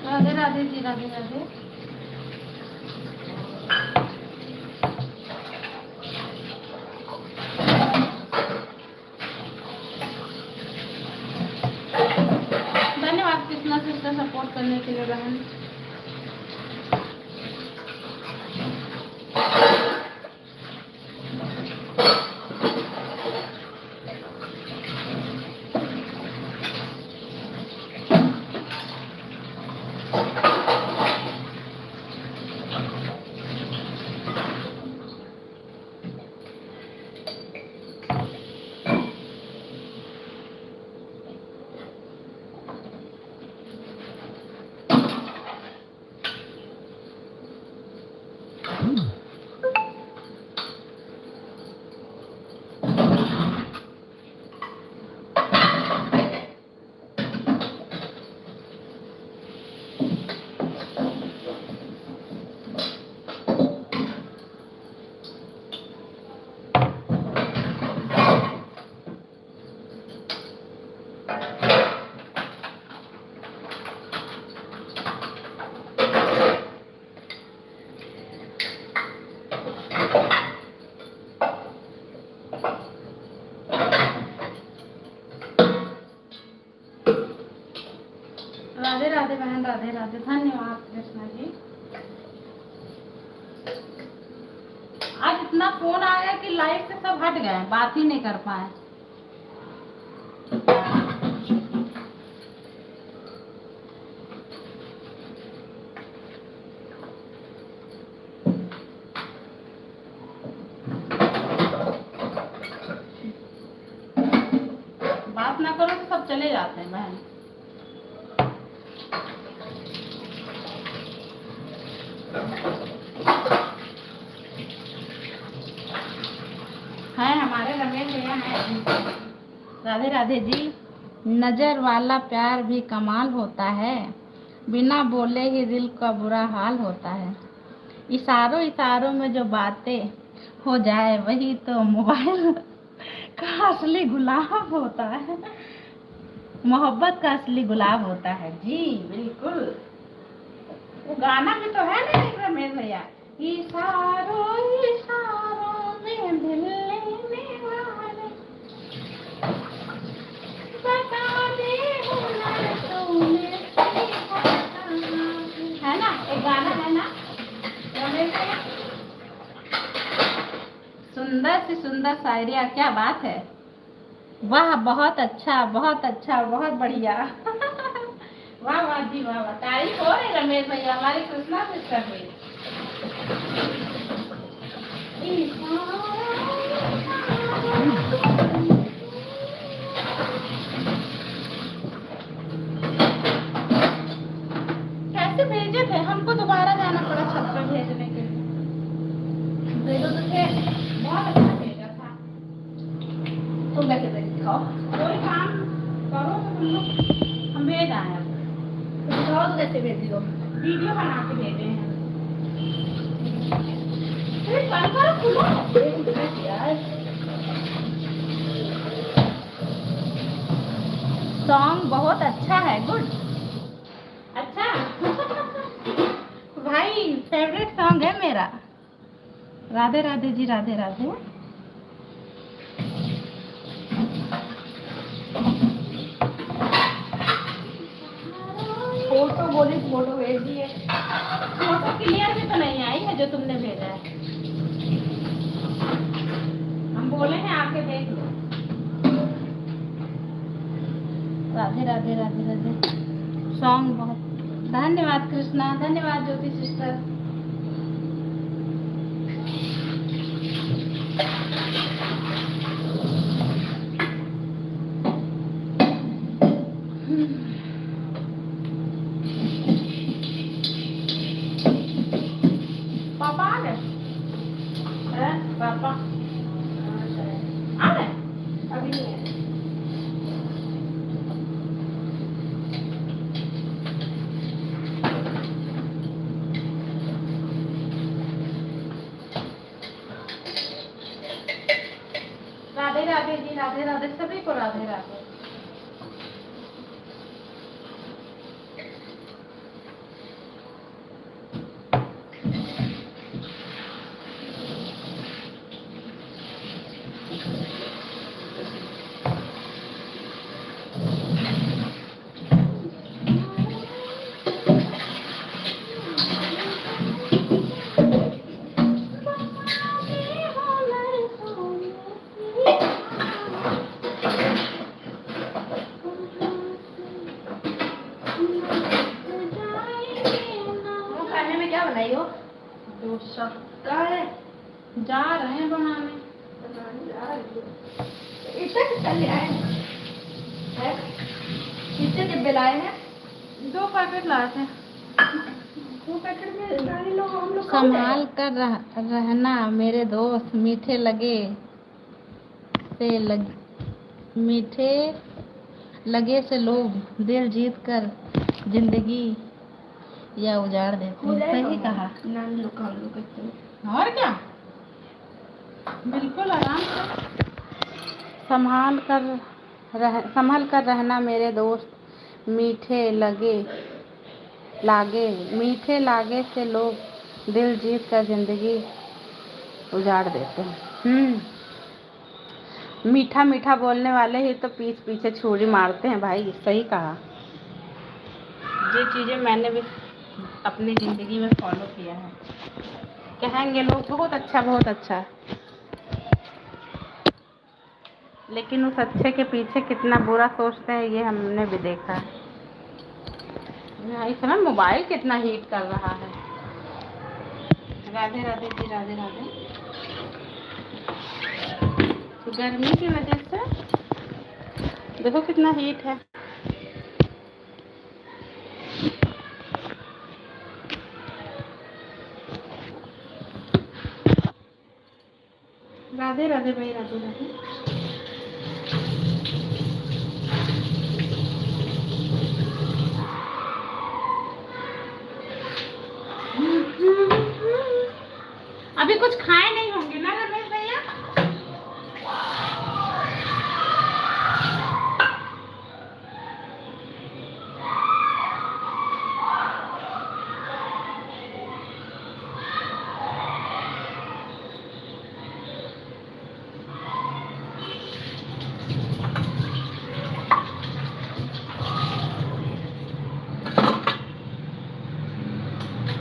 राधे राधे जी, राधे राधे। धन्यवाद कृष्णा सिस्टर सपोर्ट करने के लिए बहन। राधे राधे बहन, राधे राधे। धन्यवाद कृष्णा जी। आज इतना फोन आया कि लाइव से सब हट गए, बात ही नहीं कर पाए। बात ना करो तो सब चले जाते हैं बहन। है हमारे रमेश भैया हैं। राधे राधे जी। नजर वाला प्यार भी कमाल होता है, बिना बोले ही दिल का बुरा हाल होता है। इशारों इशारों में जो बातें हो जाए वही तो मोबाइल का असली गुलाब होता है, मोहब्बत का असली गुलाब होता है। जी बिल्कुल, वो गाना भी तो है ना रमेश भैया, इशारों इशारों में दिल लेने वाले बता दे हुनर तूने सीखा कहाँ से। है ना, एक गाना है ना रमेश भैया। सुंदर सी सुंदर शायरिया, क्या बात है, वाह बहुत अच्छा बहुत अच्छा, बहुत बढ़िया। वाह वाह जी वाह वाह, तारीफ हो रही रमेश भैया हमारी कृष्णा सिस्टर में। कैसे भेजे थे, हमको दोबारा जाना पड़ा छत पर भेजने के लिए। भेजो तो थे, बहुत अच्छा भेजा था। तुम लेके दिखाओ, कोई काम कैसे भेज दियो? वीडियो बना के भेजे हैं। अरे कल करो खुलो। एक मिनट यार। सॉन्ग बहुत अच्छा है, गुड। अच्छा भाई फेवरेट सॉन्ग है मेरा। राधे राधे जी, राधे राधे। फोटो बोली, फोटो भेज दिए। फोटो क्लियर भी तो नहीं आई है जो तुमने भेजा है। हम बोले हैं आके देख लो। राधे राधे, राधे राधे। सॉन्ग बहुत। धन्यवाद कृष्णा, धन्यवाद ज्योति सिस्टर। पापा आ गए? पापा आ गए? अभी नहीं है। राधे राधे जी, राधे राधे सभी को, राधे राधे। खाने में क्या बनाई हो? डोसा कहाँ है? जा रहे हैं बनाने। इतना कितना ले आए हैं? कितने डिब्बे लाए हैं? 2 पैकेट लाए थे। 2 पैकेट में नानी लोग, हम लोग संभाल कर रहना मेरे दोस्त, मीठे लगे से मीठे लगे से लोग दिल जीत कर जिंदगी या उजाड़ देते हैं। सही कहा। नानी लोग हम लोग करते हैं। और क्या, बिल्कुल आराम से। संभल कर रहना मेरे दोस्त, मीठे लागे से लोग दिल जीत कर जिंदगी उजाड़ देते हैं। मीठा मीठा बोलने वाले ही तो पीछे छुरी मारते हैं भाई। सही कहा। ये चीज़ें मैंने भी अपनी ज़िंदगी में फॉलो किया है। कहेंगे लोग बहुत अच्छा, बहुत अच्छा, लेकिन उस अच्छे के पीछे कितना बुरा सोचते हैं ये हमने भी देखा है। इस समय मोबाइल कितना हीट कर रहा है। राधे राधे जी, राधे राधे। गर्मी की वजह से देखो कितना हीट है। राधे राधे भाई, राधे राधे। अभी कुछ खाए नहीं होंगे ना रमेश भैया?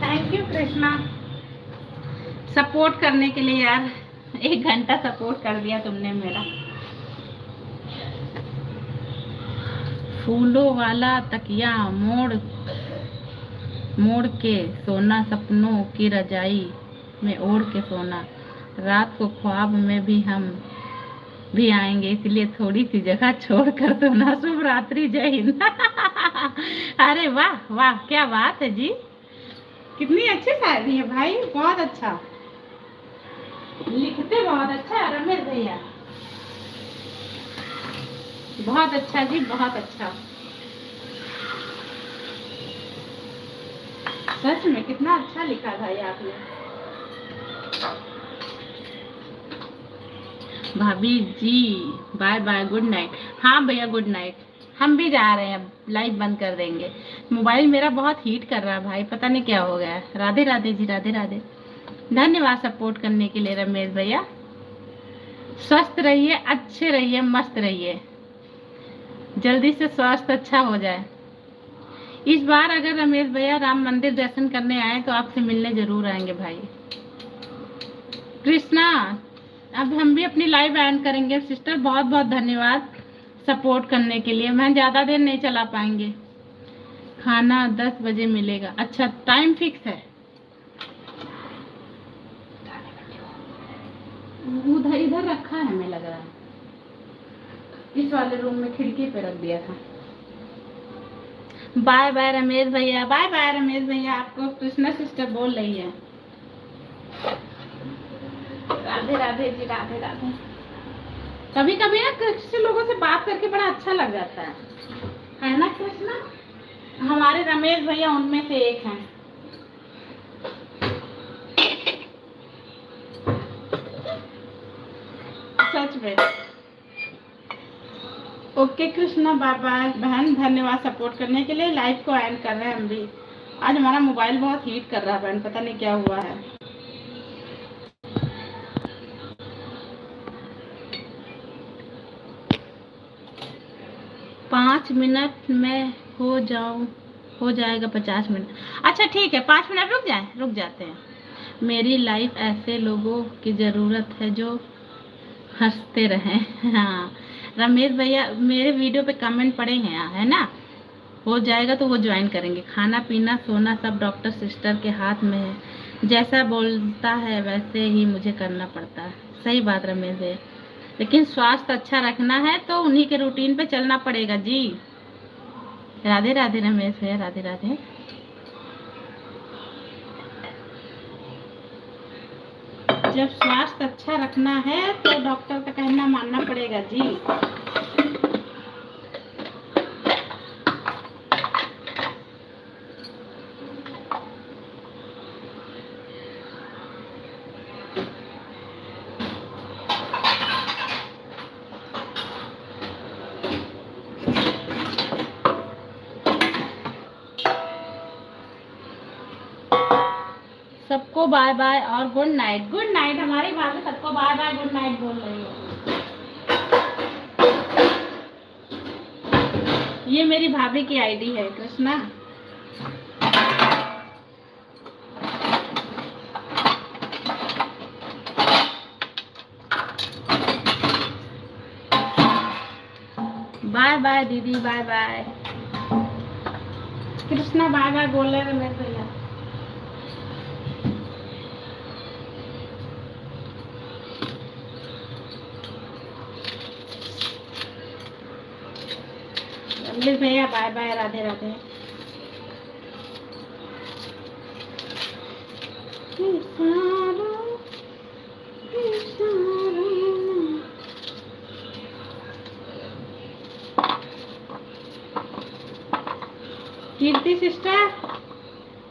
थैंक यू कृष्णा, सपोर्ट करने के लिए यार। 1 घंटा सपोर्ट कर दिया तुमने मेरा। फूलों वाला तकिया मोड़ के सोना, सपनों की रजाई में ओढ़ के सोना, रात को ख्वाब में भी हम भी आएंगे, इसलिए थोड़ी सी जगह छोड़ कर सोना। शुभ रात्रि, जय हिंद। अरे वाह वाह, क्या बात है जी, कितनी अच्छी शायरी है भाई, बहुत अच्छा लिखते, बहुत अच्छा है रमेश भैया, बहुत अच्छा जी, बहुत अच्छा। सच में कितना अच्छा लिखा भाई आपने। भाभी जी बाय बाय, गुड नाइट। हाँ भैया गुड नाइट। हम भी जा रहे हैं, अब लाइव बंद कर देंगे। मोबाइल मेरा बहुत हीट कर रहा है भाई, पता नहीं क्या हो गया है। राधे राधे जी, राधे राधे। धन्यवाद सपोर्ट करने के लिए रमेश भैया। स्वस्थ रहिए, अच्छे रहिए, मस्त रहिए, जल्दी से स्वास्थ्य अच्छा हो जाए। इस बार अगर रमेश भैया राम मंदिर दर्शन करने आए तो आपसे मिलने जरूर आएंगे भाई। कृष्णा, अब हम भी अपनी लाइव एंड करेंगे सिस्टर। बहुत बहुत धन्यवाद सपोर्ट करने के लिए। मैं ज़्यादा देर नहीं चला पाएंगे। खाना 10 बजे मिलेगा। अच्छा, टाइम फिक्स है। उधर इधर रखा है, हमें लग रहा है इस वाले रूम में खिड़की पे रख दिया था। बाय बाय रमेश भैया, बाय बाय रमेश भैया। आपको कृष्णा सिस्टर बोल रही है। राधे राधे जी, राधे राधे। कभी कभी ना किसी लोगों से बात करके बड़ा अच्छा लग जाता है ना कृष्णा? हमारे रमेश भैया उनमें से एक हैं। सच में। ओके कृष्णा, बाय बाय बहन। धन्यवाद सपोर्ट करने के लिए। लाइव को एंड कर रहे हैं हम भी। आज हमारा मोबाइल बहुत हीट कर रहा है बहन, पता नहीं क्या हुआ है। पाँच मिनट में हो जाएगा 50 मिनट। अच्छा ठीक है, 5 मिनट रुक जाते हैं। मेरी लाइफ ऐसे लोगों की ज़रूरत है जो हंसते रहें। हाँ रमेश भैया, मेरे वीडियो पे कमेंट पड़े हैं, है ना? हो जाएगा तो वो ज्वाइन करेंगे। खाना पीना सोना सब डॉक्टर सिस्टर के हाथ में है। जैसा बोलता है वैसे ही मुझे करना पड़ता है। सही बात रमेश भैया, लेकिन स्वास्थ्य अच्छा रखना है तो उन्हीं के रूटीन पे चलना पड़ेगा जी। राधे राधे रमेश भैया, राधे राधे। जब स्वास्थ्य अच्छा रखना है तो डॉक्टर का कहना मानना पड़ेगा जी। सबको बाय बाय और गुड नाइट। Good night. हमारी भाभी सबको बाय बाय गुड नाइट बोल रही है। ये मेरी भाभी की आईडी है कृष्णा। बाय बाय दीदी, bye bye. Krishna bye bye बोल रहे रमेश भैया। रमेश भैया bye bye, Radhe Radhe. Kirti sister,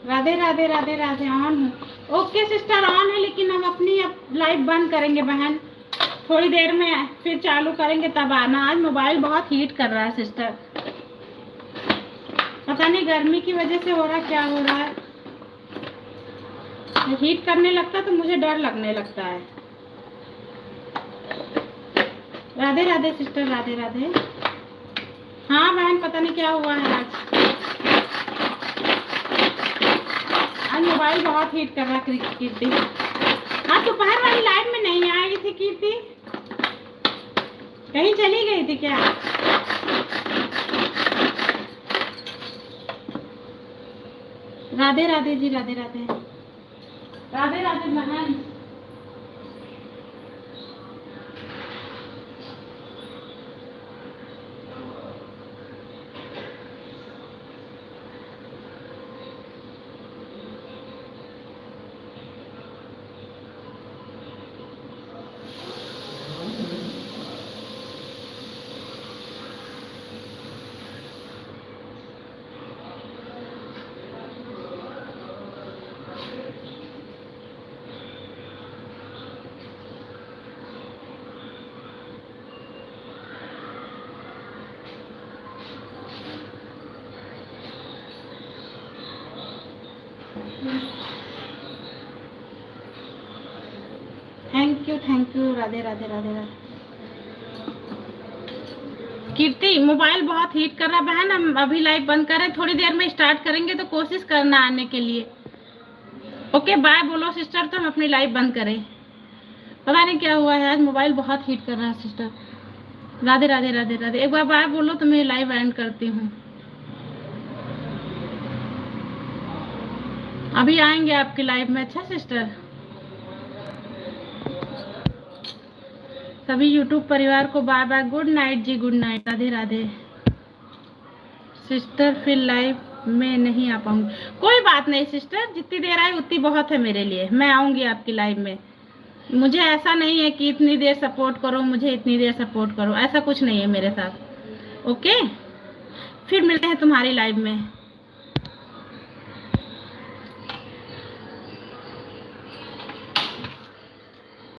Radhe Radhe, Radhe Radhe. On हूँ। ओके सिस्टर, ऑन है, लेकिन हम अपनी लाइव बंद करेंगे बहन। थोड़ी देर में फिर चालू करेंगे, तब आना। आज मोबाइल बहुत हीट कर रहा है सिस्टर, पता नहीं गर्मी की वजह से हो रहा, क्या हो रहा है। हीट करने लगता तो मुझे डर लगने लगता है। राधे राधे सिस्टर, राधे राधे। हाँ बहन, पता नहीं क्या हुआ है आज मोबाइल बहुत हीट कर रहा है कीर्ति। हाँ दोपहर वाली लाइव में नहीं आई थी कीर्ति, कहीं चली गई थी क्या? राधे राधे जी, राधे राधे। राधे राधे बहन। Thank you, Radhe Radhe Radhe Radhe. Kirti mobile बहुत हीट कर रहा है बहन, हम अभी लाइव बंद करें, थोड़ी देर में स्टार्ट करेंगे, तो कोशिश करना आने के लिए। ओके बाय बोलो सिस्टर, तो हम अपनी लाइव बंद करें। पता नहीं क्या हुआ है, आज मोबाइल बहुत हीट कर रहा है सिस्टर। राधे राधे राधे राधे, एक बार बाय बोलो तो मैं लाइव एंड करती हूँ। अभी आएंगे आपकी लाइव में। अच्छा सिस्टर, सभी यूट्यूब परिवार को bye bye, good night ji, good night, Radhe Radhe. Sister फिर लाइव में नहीं आ पाऊंगी, कोई बात नहीं सिस्टर, जितनी देर आए उतनी बहुत है मेरे लिए। मैं आऊंगी आपकी लाइव में। मुझे ऐसा नहीं है कि इतनी देर सपोर्ट करो, मुझे इतनी देर सपोर्ट करो, ऐसा कुछ नहीं है मेरे साथ। ओके फिर मिलते हैं तुम्हारी लाइव में।